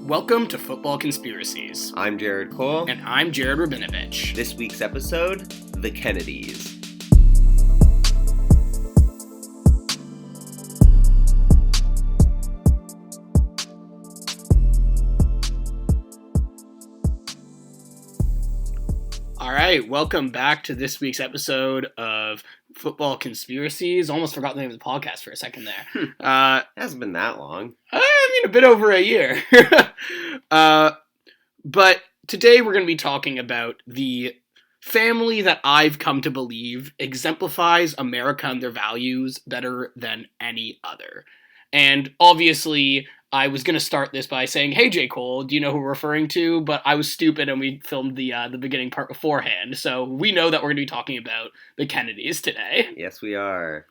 Welcome to Football Conspiracies. I'm Jared Cole. And I'm Jared Rabinovich. This week's episode, The Kennedys. All right, welcome back to this week's episode of Football Conspiracies. Almost forgot the name of the podcast for a second there. It hasn't been that long. A bit over a year. But today we're going to be talking about the family that I've come to believe exemplifies America and their values better than any other. And obviously, I was going to start this by saying, hey, J. Cole, do you know who we're referring to? But I was stupid and we filmed the beginning part beforehand. So we know that we're going to be talking about the Kennedys today. Yes, we are.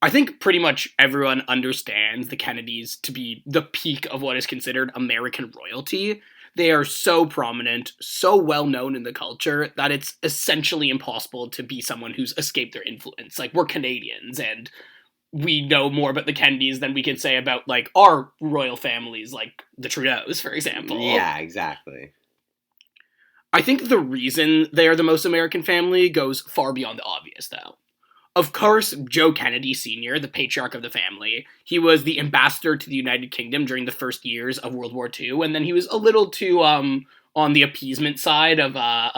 I think pretty much everyone understands the Kennedys to be the peak of what is considered American royalty. They are so prominent, so well known in the culture, that it's essentially impossible to be someone who's escaped their influence. Like, we're Canadians, and we know more about the Kennedys than we can say about, like, our royal families, like the Trudeaus, for example. Yeah, exactly. I think the reason they are the most American family goes far beyond the obvious, though. Of course, Joe Kennedy Sr., the patriarch of the family, he was the ambassador to the United Kingdom during the first years of World War II, and then he was a little too on the appeasement side of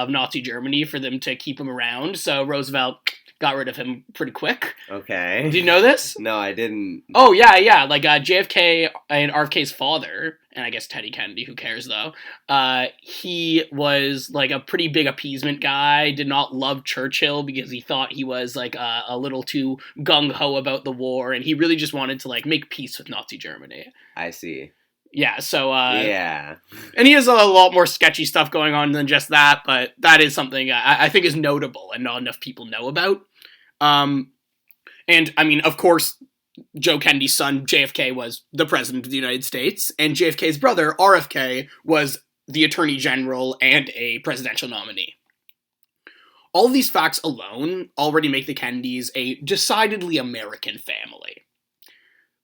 Nazi Germany for them to keep him around, so Roosevelt got rid of him pretty quick. Okay. Did you know this? No, I didn't. Oh, yeah. Like, JFK and RFK's father, and I guess Teddy Kennedy, who cares, though, he was, like, a pretty big appeasement guy, did not love Churchill because he thought he was, like, a little too gung-ho about the war, and he really just wanted to, like, make peace with Nazi Germany. I see. Yeah, so, yeah. And he has a lot more sketchy stuff going on than just that, but that is something I think is notable and not enough people know about. And, I mean, of course, Joe Kennedy's son, JFK, was the president of the United States, and JFK's brother, RFK, was the attorney general and a presidential nominee. All of these facts alone already make the Kennedys a decidedly American family.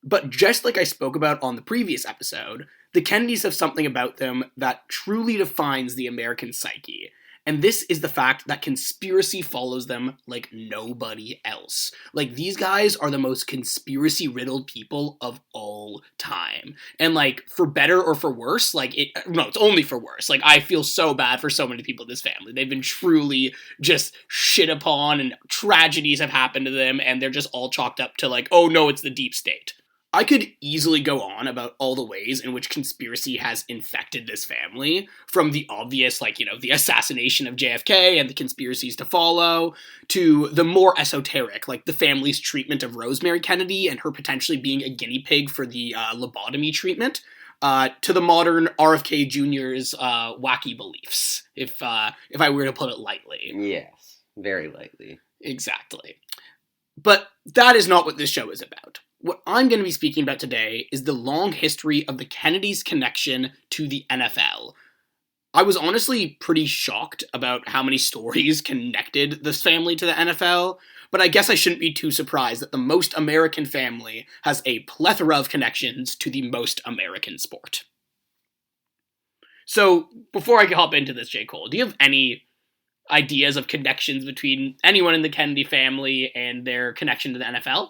But just like I spoke about on the previous episode, the Kennedys have something about them that truly defines the American psyche. And this is the fact that conspiracy follows them like nobody else. Like, these guys are the most conspiracy-riddled people of all time. And, like, for better or for worse, it's only for worse. Like, I feel so bad for so many people in this family. They've been truly just shit upon, and tragedies have happened to them, and they're just all chalked up to, like, oh no, it's the deep state. I could easily go on about all the ways in which conspiracy has infected this family, from the obvious, the assassination of JFK and the conspiracies to follow, to the more esoteric, like the family's treatment of Rosemary Kennedy and her potentially being a guinea pig for the lobotomy treatment, to the modern RFK Jr.'s wacky beliefs, if I were to put it lightly. Yes, very lightly. Exactly. But that is not what this show is about. What I'm going to be speaking about today is the long history of the Kennedys' connection to the NFL. I was honestly pretty shocked about how many stories connected this family to the NFL, but I guess I shouldn't be too surprised that the most American family has a plethora of connections to the most American sport. So, before I hop into this, J. Cole, do you have any ideas of connections between anyone in the Kennedy family and their connection to the NFL?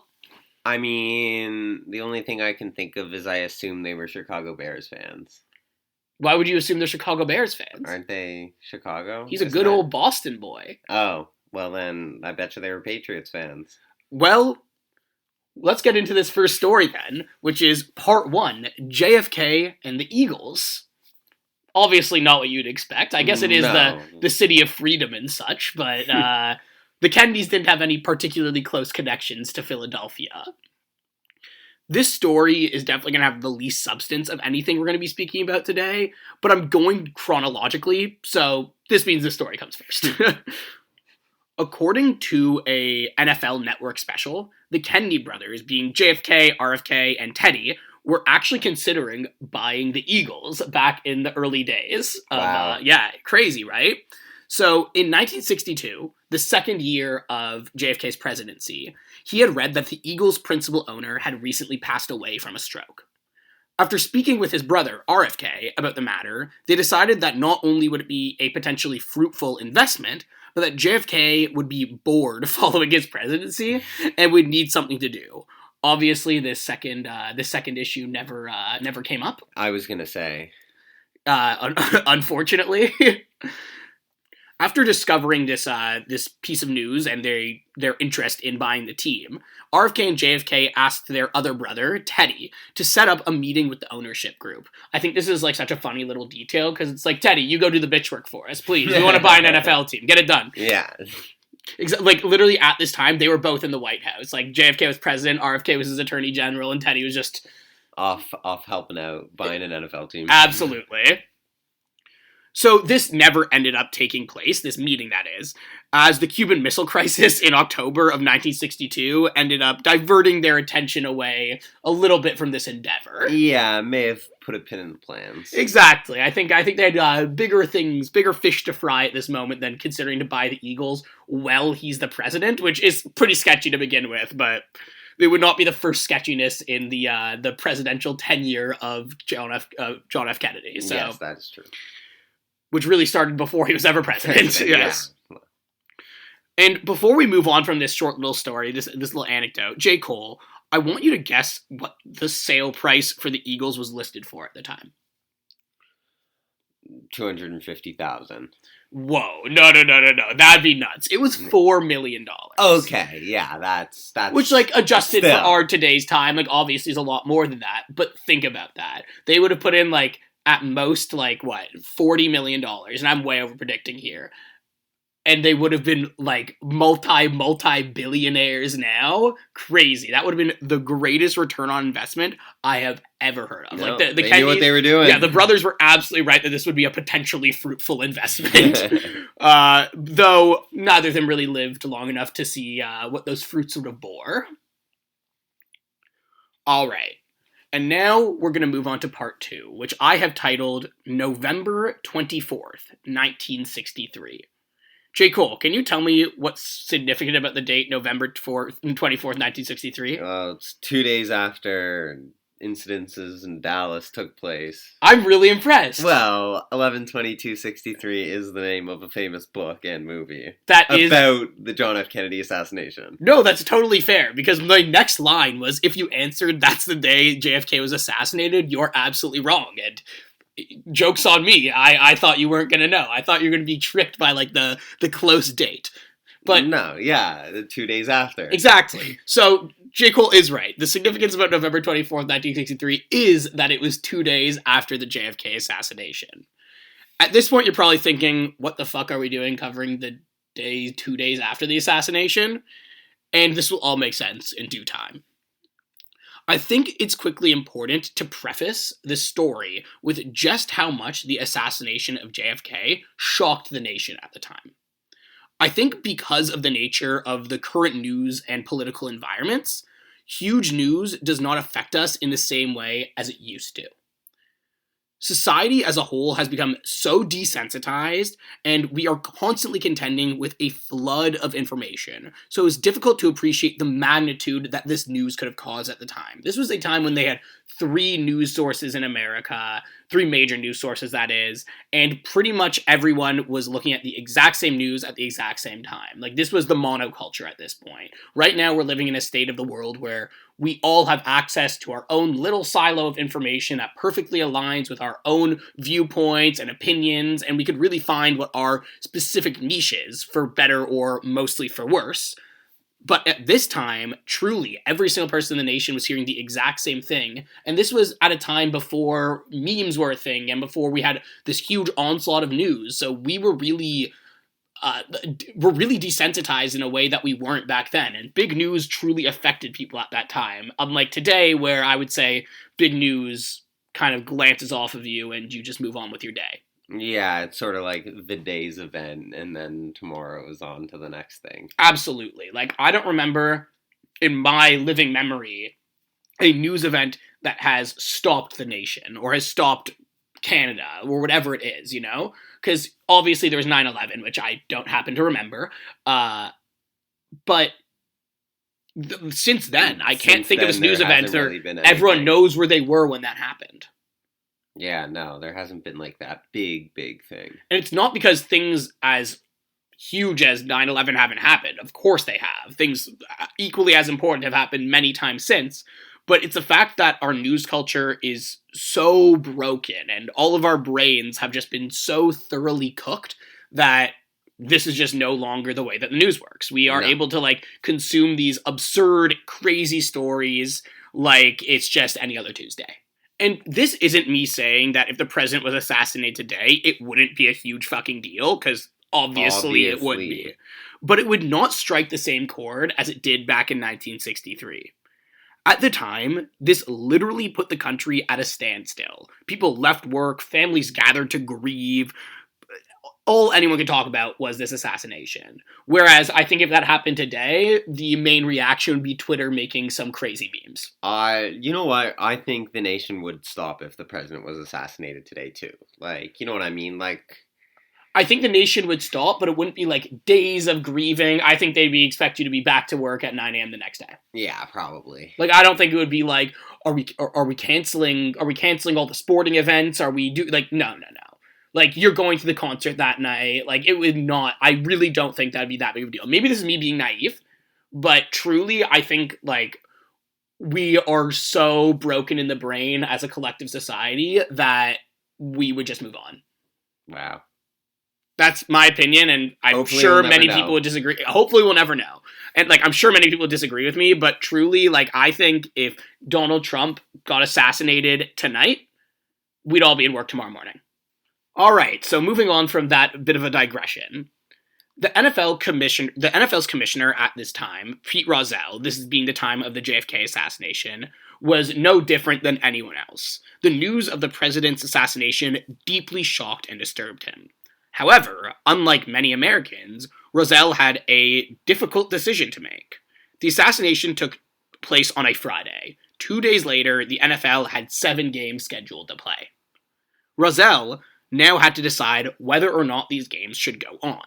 I mean, the only thing I can think of is I assume they were Chicago Bears fans. Why would you assume they're Chicago Bears fans? Aren't they Chicago? He's a good old Boston boy. Oh, well then, I bet you they were Patriots fans. Well, let's get into this first story then, which is part 1, JFK and the Eagles. Obviously not what you'd expect. I guess it is the city of freedom and such, but the Kennedys didn't have any particularly close connections to Philadelphia. This story is definitely going to have the least substance of anything we're going to be speaking about today, but I'm going chronologically, so this means the story comes first. According to a NFL Network special, the Kennedy brothers, being JFK, RFK, and Teddy, were actually considering buying the Eagles back in the early days. Wow. Crazy, right? So, in 1962, the second year of JFK's presidency, he had read that the Eagles' principal owner had recently passed away from a stroke. After speaking with his brother, RFK, about the matter, they decided that not only would it be a potentially fruitful investment, but that JFK would be bored following his presidency and would need something to do. Obviously, this second issue never came up. I was gonna say. Unfortunately. After discovering this piece of news and their interest in buying the team, RFK and JFK asked their other brother, Teddy, to set up a meeting with the ownership group. I think this is like such a funny little detail because it's like, Teddy, you go do the bitch work for us, please. We want to buy an NFL team. Get it done. Yeah. Like, literally at this time, they were both in the White House. Like, JFK was president, RFK was his attorney general, and Teddy was just... Off helping out, buying an NFL team. Absolutely. So this never ended up taking place, this meeting that is, as the Cuban Missile Crisis in October of 1962 ended up diverting their attention away a little bit from this endeavor. Yeah, may have put a pin in the plans. Exactly. I think they had bigger fish to fry at this moment than considering to buy the Eagles while he's the president, which is pretty sketchy to begin with, but it would not be the first sketchiness in the presidential tenure of John F. Kennedy. So. Yes, that's true. Which really started before he was ever president. Yes. Yeah. And before we move on from this short little story, this little anecdote, J. Cole, I want you to guess what the sale price for the Eagles was listed for at the time. $250,000. Whoa, no. That'd be nuts. It was $4 million. Okay, yeah, that's... Which, like, adjusted for our today's time, like, obviously is a lot more than that. But think about that. They would have put in, like, at most, like, what, $40 million, and I'm way over predicting here. And they would have been, like, multi-billionaires now. Crazy. That would have been the greatest return on investment I have ever heard of. No, like, they knew what they were doing. Yeah, the brothers were absolutely right that this would be a potentially fruitful investment. Though neither of them really lived long enough to see what those fruits would have bore. All right. And now we're going to move on to part 2, which I have titled November 24th, 1963. J. Cole, can you tell me what's significant about the date November 24th, 1963? It's 2 days after incidences in Dallas took place. I'm really impressed. Well, 11/22/63 is the name of a famous book and movie that is about the John F. Kennedy assassination. No, that's totally fair, because my next line was, if you answered that's the day JFK was assassinated, you're absolutely wrong. And joke's on me. I thought you weren't going to know. I thought you were going to be tricked by, like, the close date. But no, yeah, 2 days after. Exactly. So J. Cole is right. The significance about November 24th, 1963 is that it was 2 days after the JFK assassination. At this point, you're probably thinking, what the fuck are we doing covering the day 2 days after the assassination? And this will all make sense in due time. I think it's quickly important to preface this story with just how much the assassination of JFK shocked the nation at the time. I think because of the nature of the current news and political environments, huge news does not affect us in the same way as it used to. Society as a whole has become so desensitized, and we are constantly contending with a flood of information, so it's difficult to appreciate the magnitude that this news could have caused at the time. This was a time when they had 3 news sources in America, 3 major news sources, that is, and pretty much everyone was looking at the exact same news at the exact same time. Like, this was the monoculture at this point. Right now, we're living in a state of the world where we all have access to our own little silo of information that perfectly aligns with our own viewpoints and opinions, and we could really find what our specific niche is, for better or mostly for worse. But at this time, truly, every single person in the nation was hearing the exact same thing, and this was at a time before memes were a thing, and before we had this huge onslaught of news, so we were really desensitized in a way that we weren't back then, and big news truly affected people at that time, unlike today, where I would say big news kind of glances off of you and you just move on with your day. Yeah, it's sort of like the day's event, and then tomorrow is on to the next thing. Absolutely. Like, I don't remember in my living memory a news event that has stopped the nation, or has stopped Canada, or whatever it is, you know? Because obviously there was 9/11, which I don't happen to remember. But Since then, I can't Since think of then, this news there event hasn't where really been everyone anything. knows where they were when that happened. Yeah, no, there hasn't been like that big thing. And it's not because things as huge as 9/11 haven't happened. Of course they have. Things equally as important have happened many times since. But it's the fact that our news culture is so broken and all of our brains have just been so thoroughly cooked that this is just no longer the way that the news works. We are No. able to like consume these absurd, crazy stories like it's just any other Tuesday. And this isn't me saying that if the president was assassinated today, it wouldn't be a huge fucking deal, because obviously it would be. But it would not strike the same chord as it did back in 1963. At the time, this literally put the country at a standstill. People left work, families gathered to grieve. All anyone could talk about was this assassination. Whereas I think if that happened today, the main reaction would be Twitter making some crazy memes. You know what? I think the nation would stop if the president was assassinated today too. Like, you know what I mean? Like, I think the nation would stop, but it wouldn't be like days of grieving. I think they'd expect you to be back to work at 9 a.m. the next day. yeah, probably. Like, I don't think it would be like, are we canceling all the sporting events? Are we no. Like, you're going to the concert that night. Like, it would not, I really don't think that'd be that big of a deal. Maybe this is me being naive, but truly, I think, like, we are so broken in the brain as a collective society that we would just move on. Wow. That's my opinion, and I'm Hopefully sure we'll never many know. people would disagree. Hopefully we'll never know. And, like, I'm sure many people disagree with me, but truly, like, I think if Donald Trump got assassinated tonight, we'd all be in work tomorrow morning. All right, so moving on from that bit of a digression, the NFL's commissioner at this time, Pete Rozelle, this is being the time of the JFK assassination, was no different than anyone else. The news of the president's assassination deeply shocked and disturbed him. However, unlike many Americans, Rozelle had a difficult decision to make. The assassination took place on a Friday. 2 days later, the NFL had 7 games scheduled to play. Rozelle now had to decide whether or not these games should go on.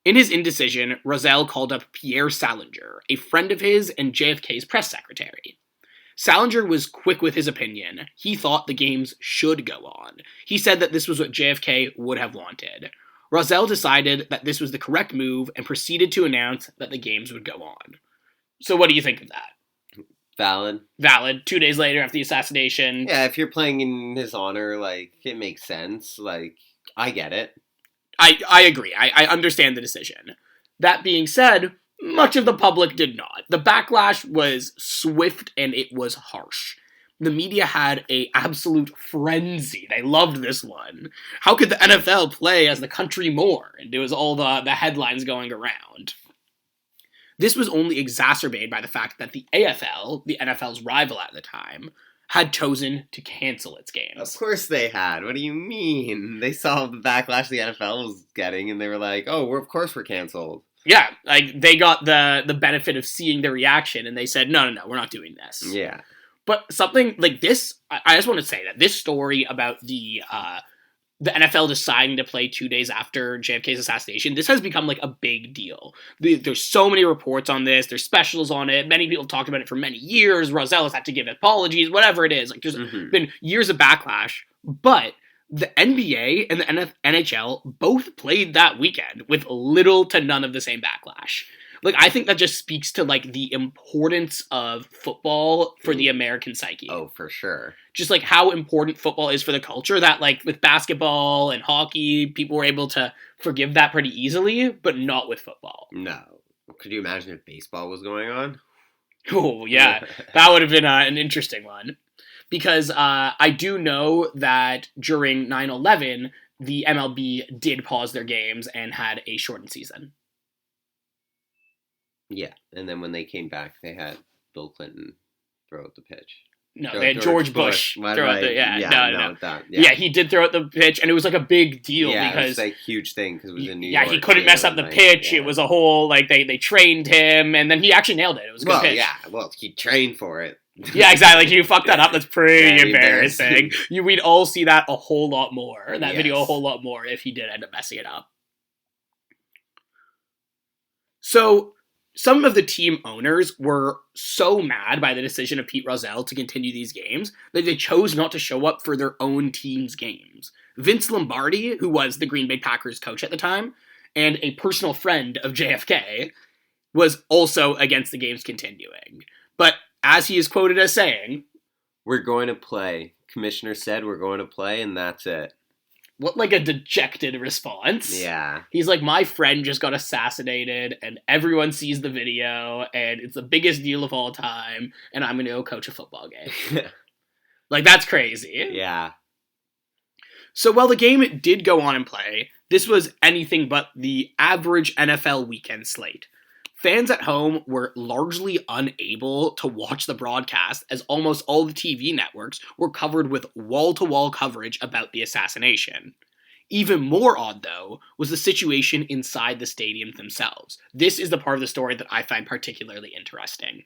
In his indecision, Rozelle called up Pierre Salinger, a friend of his and JFK's press secretary. Salinger was quick with his opinion. He thought the games should go on. He said that this was what JFK would have wanted. Rozelle decided that this was the correct move and proceeded to announce that the games would go on. So what do you think of that? Valid. 2 days later after the assassination. Yeah, if you're playing in his honor, like, it makes sense. Like, I get it. I agree. I understand the decision. That being said, much of the public did not. The backlash was swift and it was harsh. The media had an absolute frenzy. They loved this one. How could the NFL play as the country mourned? It was all the headlines going around. This was only exacerbated by the fact that the AFL, the NFL's rival at the time, had chosen to cancel its games. Of course they had. What do you mean? They saw the backlash the NFL was getting, and they were like, "Oh, of course we're canceled." Yeah, like, they got the benefit of seeing the reaction, and they said, no, we're not doing this. Yeah. But something like this, I just want to say that this story about the NFL deciding to play 2 days after JFK's assassination, this has become like a big deal. There's so many reports on this. There's specials on it. Many people have talked about it for many years. Rozelle has had to give apologies, whatever it is. Like, there's been years of backlash. But the NBA and the NHL both played that weekend with little to none of the same backlash. Like, I think that just speaks to, like, the importance of football for the American psyche. Oh, for sure. Just, like, how important football is for the culture, that, like, with basketball and hockey, people were able to forgive that pretty easily, but not with football. No. Could you imagine if baseball was going on? Oh, yeah. That would have been an interesting one. Because I do know that during 9/11, the MLB did pause their games and had a shortened season. Yeah, and then when they came back, they had Bill Clinton throw out the pitch. No, they had George Bush throw out the... Yeah, Yeah, he did throw out the pitch, and it was like a big deal because... it was like a huge thing because it was in New York. Yeah, he couldn't mess up the pitch. It was a whole, like, they trained him, and then he actually nailed it. It was a good pitch. Yeah, he trained for it. Yeah, exactly. Like, you fucked that up. That's pretty embarrassing. We'd all see that a whole lot more, that video a whole lot more, if he did end up messing it up. So, Some of the team owners were so mad by the decision of Pete Rozelle to continue these games that they chose not to show up for their own team's games. Vince Lombardi, who was the Green Bay Packers coach at the time, and a personal friend of JFK, was also against the games continuing. But as he is quoted as saying, "We're going to play. Commissioner said we're going to play, and that's it." What, like, a dejected response. Yeah. He's like, my friend just got assassinated, and everyone sees the video, and it's the biggest deal of all time, and I'm going to go coach a football game. Like, that's crazy. Yeah. So while the game did go on and play, this was anything but the average NFL weekend slate. Fans at home were largely unable to watch the broadcast as almost all the TV networks were covered with wall-to-wall coverage about the assassination. Even more odd, though, was the situation inside the stadiums themselves. This is the part of the story that I find particularly interesting.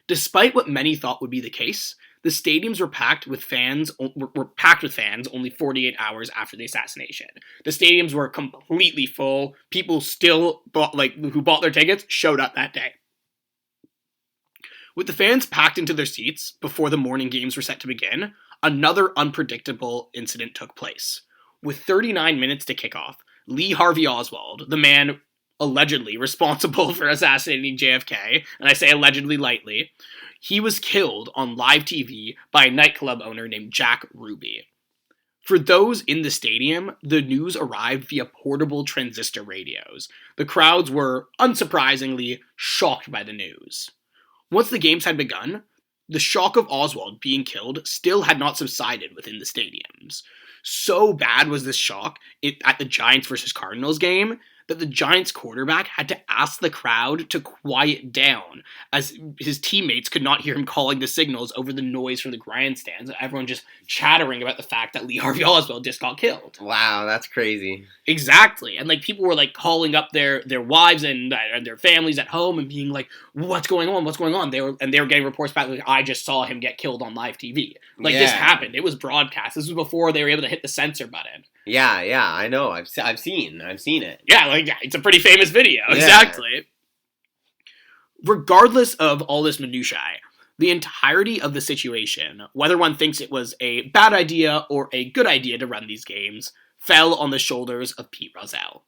Despite what many thought would be the case, the stadiums were packed with fans only 48 hours after the assassination. The stadiums were completely full. People still who bought their tickets showed up that day. With the fans packed into their seats before the morning games were set to begin, another unpredictable incident took place. With 39 minutes to kick off, Lee Harvey Oswald, the man allegedly responsible for assassinating JFK, and I say allegedly lightly, he was killed on live TV by a nightclub owner named Jack Ruby. For those in the stadium, the news arrived via portable transistor radios. The crowds were, unsurprisingly, shocked by the news. Once the games had begun, the shock of Oswald being killed still had not subsided within the stadiums. So bad was this shock at the Giants versus Cardinals game that the Giants quarterback had to ask the crowd to quiet down, as his teammates could not hear him calling the signals over the noise from the grandstands, everyone just chattering about the fact that Lee Harvey Oswald just got killed. Wow, that's crazy. Exactly. And people were calling up their wives and their families at home and being like, what's going on? What's going on? They were getting reports back I just saw him get killed on live TV. This happened. It was broadcast. This was before they were able to hit the censor button. Yeah, I know. I've seen it. Yeah, it's a pretty famous video. Yeah. Exactly. Regardless of all this minutiae, the entirety of the situation, whether one thinks it was a bad idea or a good idea to run these games, fell on the shoulders of Pete Rozelle.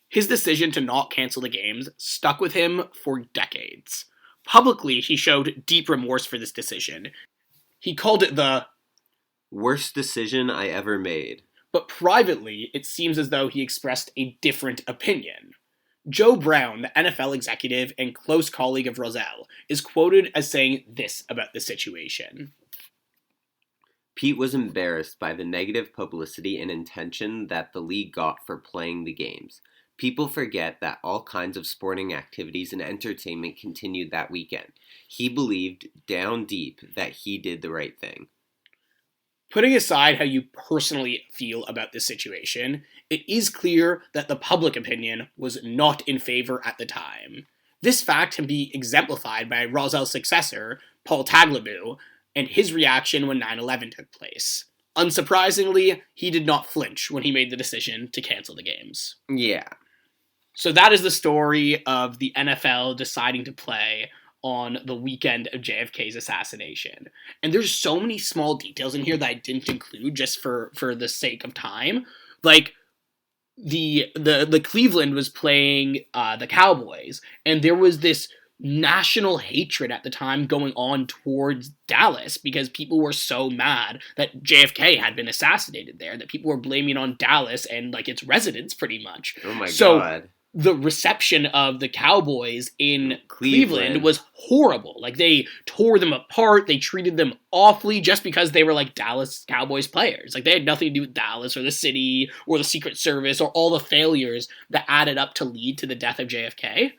His decision to not cancel the games stuck with him for decades. Publicly, he showed deep remorse for this decision. He called it the worst decision I ever made. But privately, it seems as though he expressed a different opinion. Joe Brown, the NFL executive and close colleague of Rozelle, is quoted as saying this about the situation. Pete was embarrassed by the negative publicity and attention that the league got for playing the games. People forget that all kinds of sporting activities and entertainment continued that weekend. He believed down deep that he did the right thing. Putting aside how you personally feel about this situation, it is clear that the public opinion was not in favor at the time. This fact can be exemplified by Rozelle's successor, Paul Tagliabue, and his reaction when 9/11 took place. Unsurprisingly, he did not flinch when he made the decision to cancel the games. Yeah. So that is the story of the NFL deciding to play on the weekend of JFK's assassination. And there's so many small details in here that I didn't include just for the sake of time. The Cleveland was playing the Cowboys, and there was this national hatred at the time going on towards Dallas because people were so mad that JFK had been assassinated there, that people were blaming on Dallas and its residents pretty much. Oh my God. The reception of the Cowboys in Cleveland was horrible. They tore them apart. They treated them awfully just because they were Dallas Cowboys players. They had nothing to do with Dallas or the city or the Secret Service or all the failures that added up to lead to the death of JFK.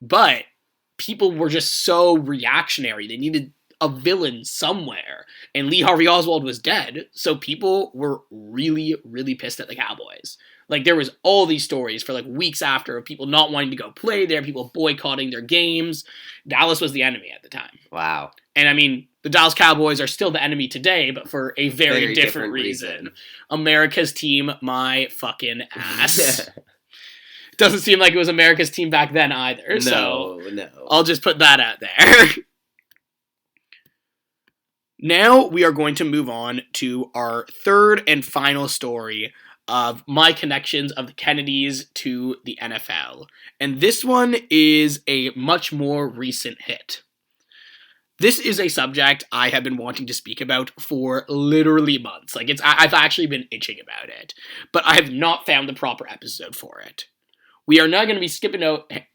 But people were just so reactionary. They needed a villain somewhere. And Lee Harvey Oswald was dead, so people were really, really pissed at the Cowboys. There was all these stories for weeks after of people not wanting to go play there, people boycotting their games. Dallas was the enemy at the time. Wow. And the Dallas Cowboys are still the enemy today, but for a very different reason. America's team, my fucking ass. Doesn't seem like it was America's team back then either. No. I'll just put that out there. Now we are going to move on to our third and final story of my connections of the Kennedys to the NFL. And this one is a much more recent hit. This is a subject I have been wanting to speak about for literally months. I've actually been itching about it, but I have not found the proper episode for it. We are now going to be skipping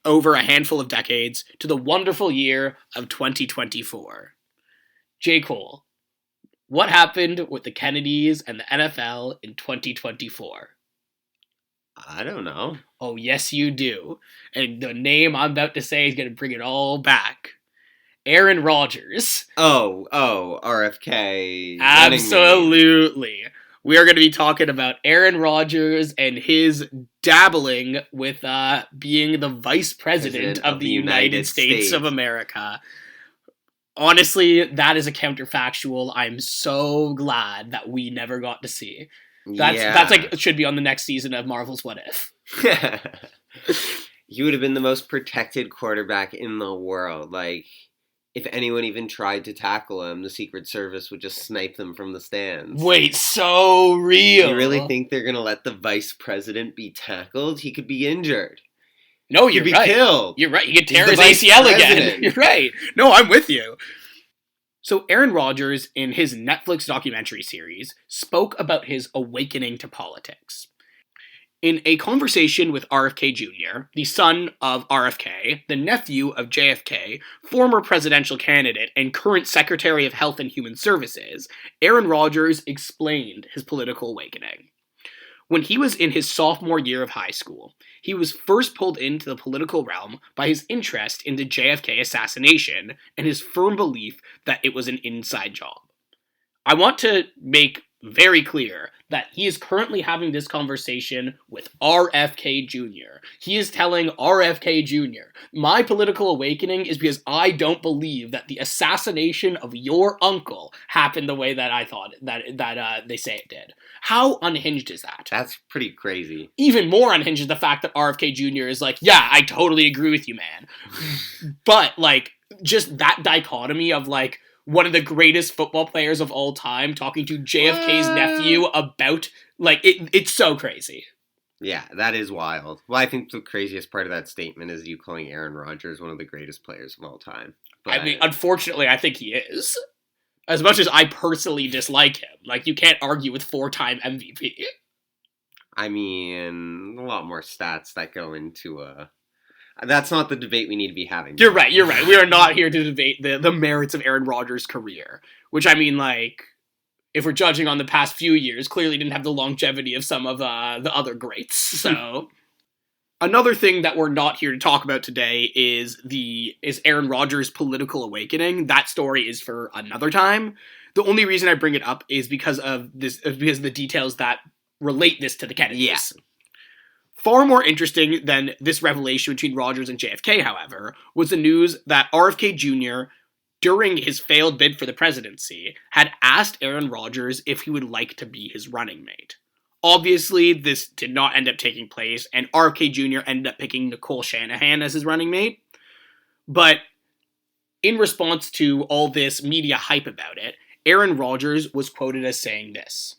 over a handful of decades to the wonderful year of 2024. J. Cole, what happened with the Kennedys and the NFL in 2024? I don't know. Oh, yes, you do. And the name I'm about to say is going to bring it all back. Aaron Rodgers. Oh, RFK. Absolutely. We are going to be talking about Aaron Rodgers and his dabbling with being the vice president of the United States of America. Honestly, that is a counterfactual I'm so glad that we never got to see. That's like, it should be on the next season of Marvel's What If. He would have been the most protected quarterback in the world. Like, if anyone even tried to tackle him, the Secret Service would just snipe them from the stands. Wait, so real? You really think they're going to let the vice president be tackled? He could be injured. No, you're right. He'd be killed. You're right. He could tear his ACL again. You're right. No, I'm with you. So Aaron Rodgers, in his Netflix documentary series, spoke about his awakening to politics. In a conversation with RFK Jr., the son of RFK, the nephew of JFK, former presidential candidate and current Secretary of Health and Human Services, Aaron Rodgers explained his political awakening. When he was in his sophomore year of high school, he was first pulled into the political realm by his interest in the JFK assassination and his firm belief that it was an inside job. I want to make very clear that he is currently having this conversation with RFK Jr. He is telling RFK Jr., my political awakening is because I don't believe that the assassination of your uncle happened the way that I thought that they say it did. How unhinged is that? That's pretty crazy. Even more unhinged is the fact that RFK Jr. is like, yeah, I totally agree with you, man. But, like, just that dichotomy of, like, one of the greatest football players of all time talking to JFK's nephew about, like, it's so crazy. Yeah, that is wild. Well, I think the craziest part of that statement is you calling Aaron Rodgers one of the greatest players of all time. But I mean, unfortunately, I think he is. As much as I personally dislike him. Like, you can't argue with 4-time MVP. I mean, a lot more stats that go into That's not the debate we need to be having. You're right. We are not here to debate the merits of Aaron Rodgers' career. Which, I mean, like, if we're judging on the past few years, clearly didn't have the longevity of some of the other greats. So, another thing that we're not here to talk about today is Aaron Rodgers' political awakening. That story is for another time. The only reason I bring it up is because of the details that relate this to the Kennedys. Yeah. Far more interesting than this revelation between Rodgers and JFK, however, was the news that RFK Jr., during his failed bid for the presidency, had asked Aaron Rodgers if he would like to be his running mate. Obviously, this did not end up taking place, and RFK Jr. ended up picking Nicole Shanahan as his running mate. But in response to all this media hype about it, Aaron Rodgers was quoted as saying this.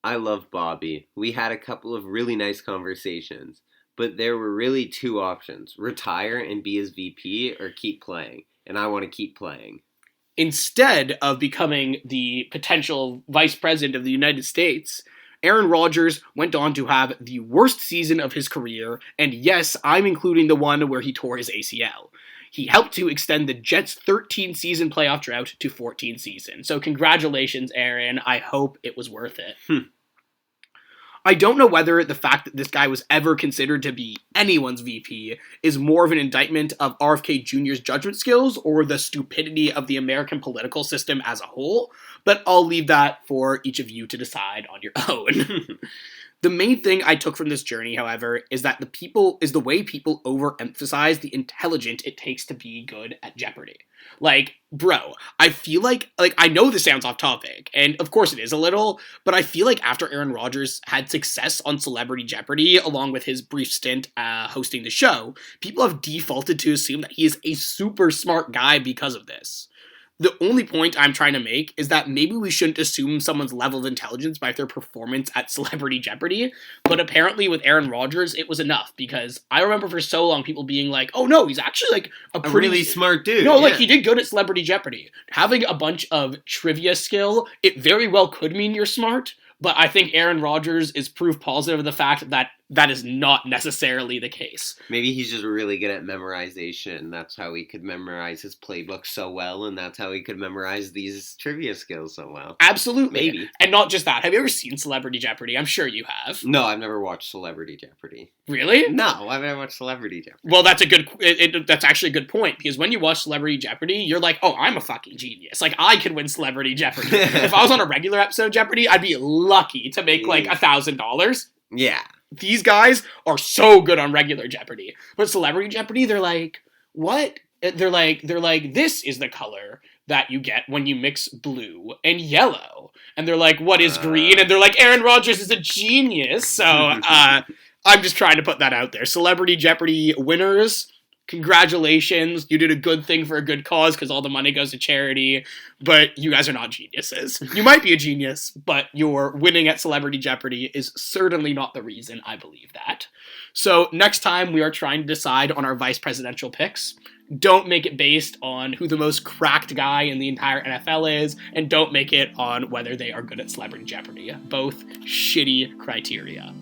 I love Bobby. We had a couple of really nice conversations, but there were really two options: retire and be his VP or keep playing, and I want to keep playing. Instead of becoming the potential vice president of the United States, Aaron Rodgers went on to have the worst season of his career, and yes, I'm including the one where he tore his ACL. He helped to extend the Jets' 13-season playoff drought to 14 seasons. So congratulations, Aaron. I hope it was worth it. I don't know whether the fact that this guy was ever considered to be anyone's VP is more of an indictment of RFK Jr.'s judgment skills or the stupidity of the American political system as a whole, but I'll leave that for each of you to decide on your own. The main thing I took from this journey, however, is that the way people overemphasize the intelligence it takes to be good at Jeopardy. Like, bro, I feel like I know this sounds off topic, and of course it is a little, but I feel like after Aaron Rodgers had success on Celebrity Jeopardy, along with his brief stint hosting the show, people have defaulted to assume that he is a super smart guy because of this. The only point I'm trying to make is that maybe we shouldn't assume someone's level of intelligence by their performance at Celebrity Jeopardy, but apparently with Aaron Rodgers, it was enough, because I remember for so long people being like, oh no, he's actually like a pretty really smart dude. No, like he did good at Celebrity Jeopardy. Having a bunch of trivia skill, it very well could mean you're smart, but I think Aaron Rodgers is proof positive of the fact that that is not necessarily the case. Maybe he's just really good at memorization. That's how he could memorize his playbook so well, and that's how he could memorize these trivia skills so well. Absolutely. Maybe. And not just that. Have you ever seen Celebrity Jeopardy? I'm sure you have. No, I've never watched Celebrity Jeopardy. Really? No, I've never watched Celebrity Jeopardy. Well, that's that's actually a good point, because when you watch Celebrity Jeopardy, you're like, oh, I'm a fucking genius. Like, I could win Celebrity Jeopardy. If I was on a regular episode of Jeopardy, I'd be lucky to make like $1,000. Yeah. These guys are so good on regular Jeopardy. But Celebrity Jeopardy, they're like, what? They're like, this is the color that you get when you mix blue and yellow. And they're like, what is green? And they're like, Aaron Rodgers is a genius. So, I'm just trying to put that out there. Celebrity Jeopardy winners, congratulations. You did a good thing for a good cause because all the money goes to charity, but you guys are not geniuses. You might be a genius, but your winning at Celebrity Jeopardy is certainly not the reason I believe that. So next time we are trying to decide on our vice presidential picks, don't make it based on who the most cracked guy in the entire NFL is, and don't make it on whether they are good at Celebrity Jeopardy. Both shitty criteria.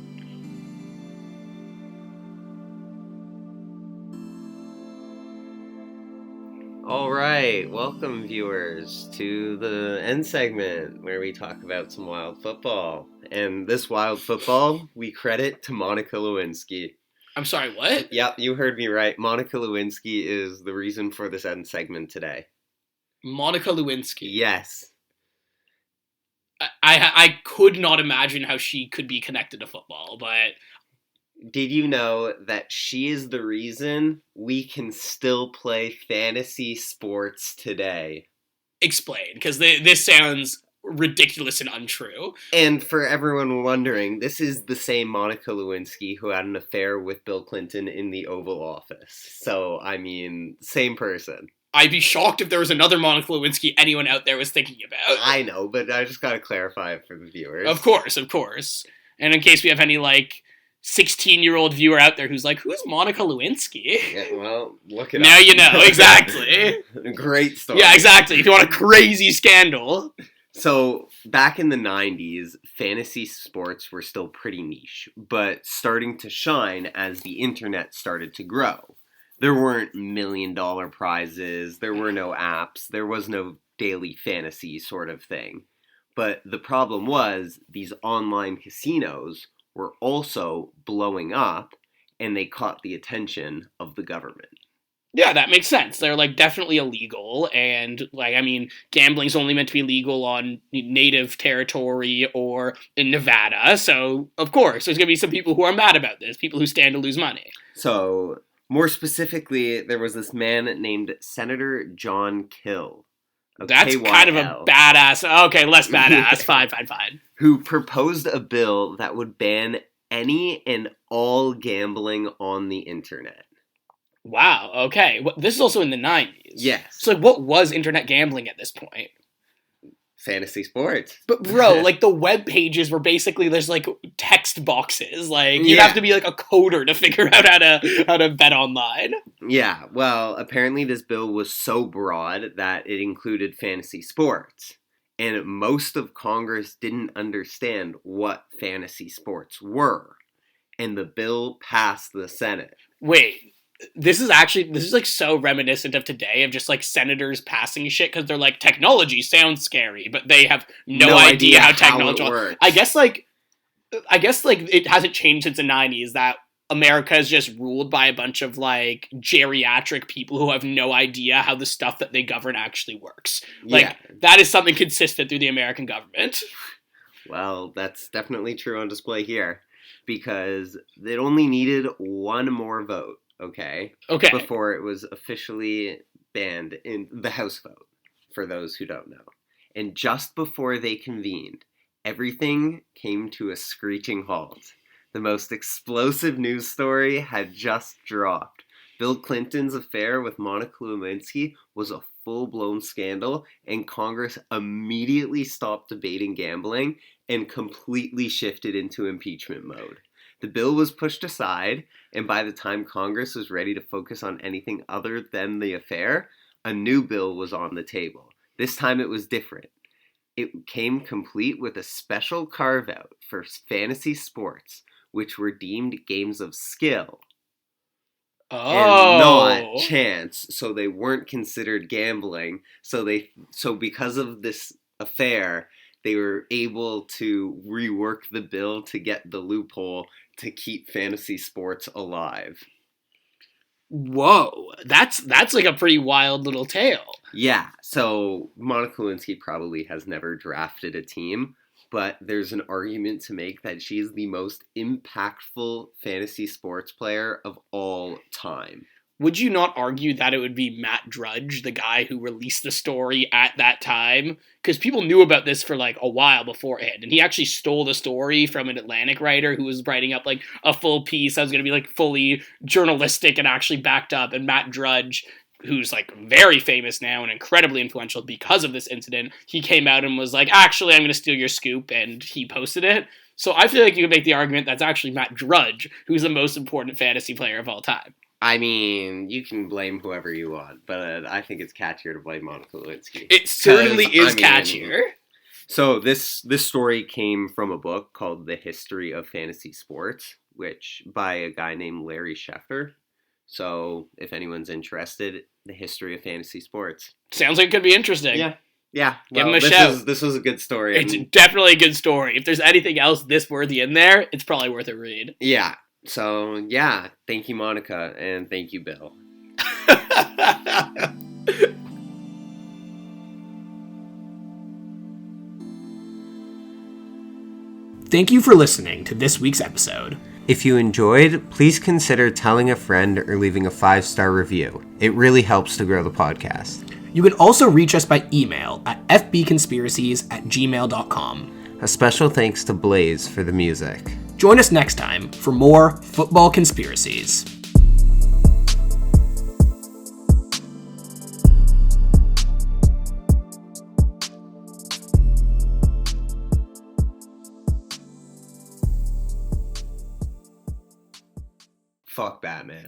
All right, welcome viewers to the end segment where we talk about some wild football. And this wild football, we credit to Monica Lewinsky. I'm sorry, what? Yep, you heard me right. Monica Lewinsky is the reason for this end segment today. Monica Lewinsky. Yes. I could not imagine how she could be connected to football, but... Did you know that she is the reason we can still play fantasy sports today? Explain, because this sounds ridiculous and untrue. And for everyone wondering, this is the same Monica Lewinsky who had an affair with Bill Clinton in the Oval Office. So, I mean, same person. I'd be shocked if there was another Monica Lewinsky anyone out there was thinking about. I know, but I just gotta clarify it for the viewers. Of course. And in case we have any, 16-year-old viewer out there who's like, who's Monica Lewinsky? Yeah, well, look it up. Now you know, exactly. Great story. Yeah, exactly. If you want a crazy scandal. So, back in the 90s, fantasy sports were still pretty niche, but starting to shine as the internet started to grow. There weren't million-dollar prizes, there were no apps, there was no daily fantasy sort of thing. But the problem was, these online casinos were also blowing up, and they caught the attention of the government. Yeah, that makes sense. They're, definitely illegal, and, gambling's only meant to be legal on native territory or in Nevada, so, of course, there's gonna be some people who are mad about this, people who stand to lose money. So, more specifically, there was this man named Senator John Kill. That's KYL, kind of a badass. Okay, less badass. Fine. Who proposed a bill that would ban any and all gambling on the internet. Wow, okay. This is also in the 90s. Yes. So, what was internet gambling at this point? Fantasy sports. But, bro, the web pages were basically, there's, text boxes. You have to be, a coder to figure out how to bet online. Yeah, well, apparently this bill was so broad that it included fantasy sports. And most of Congress didn't understand what fantasy sports were. And the bill passed the Senate. Wait. This is so reminiscent of today, of just senators passing shit because they're technology sounds scary, but they have no idea how technology works. I guess it hasn't changed since the 90s that America is just ruled by a bunch of geriatric people who have no idea how the stuff that they govern actually works. That is something consistent through the American government. Well, that's definitely true on display here. because it only needed one more vote, okay? Okay. Before it was officially banned in the House vote, for those who don't know. And just before they convened, everything came to a screeching halt. The most explosive news story had just dropped. Bill Clinton's affair with Monica Lewinsky was a full-blown scandal, and Congress immediately stopped debating gambling and completely shifted into impeachment mode. The bill was pushed aside, and by the time Congress was ready to focus on anything other than the affair, a new bill was on the table. This time it was different. It came complete with a special carve-out for fantasy sports, which were deemed games of skill and not chance, so they weren't considered gambling. So because of this affair, they were able to rework the bill to get the loophole to keep fantasy sports alive. Whoa, that's like a pretty wild little tale. Yeah, so Monica Lewinsky probably has never drafted a team, but there's an argument to make that she's the most impactful fantasy sports player of all time. Would you not argue that it would be Matt Drudge, the guy who released the story at that time? Because people knew about this for like a while beforehand, and he actually stole the story from an Atlantic writer who was writing up like a full piece that was going to be like fully journalistic and actually backed up. And Matt Drudge, who's like very famous now and incredibly influential because of this incident, he came out and was like, actually, I'm going to steal your scoop, and he posted it. So I feel like you could make the argument that's actually Matt Drudge, who's the most important fantasy player of all time. I mean, you can blame whoever you want, but I think it's catchier to blame Monica Lewinsky. It certainly is catchier. So this story came from a book called The History of Fantasy Sports, which by a guy named Larry Schefter. So if anyone's interested, The History of Fantasy Sports. Sounds like it could be interesting. Yeah. Give him a shout. This was a good story. It's definitely a good story. If there's anything else this worthy in there, it's probably worth a read. Yeah. So, yeah, thank you, Monica, and thank you, Bill. Thank you for listening to this week's episode. If you enjoyed, please consider telling a friend or leaving a 5-star review. It really helps to grow the podcast. You can also reach us by email at fbconspiracies@gmail.com. A special thanks to Blaze for the music. Join us next time for more football conspiracies. Fuck Batman.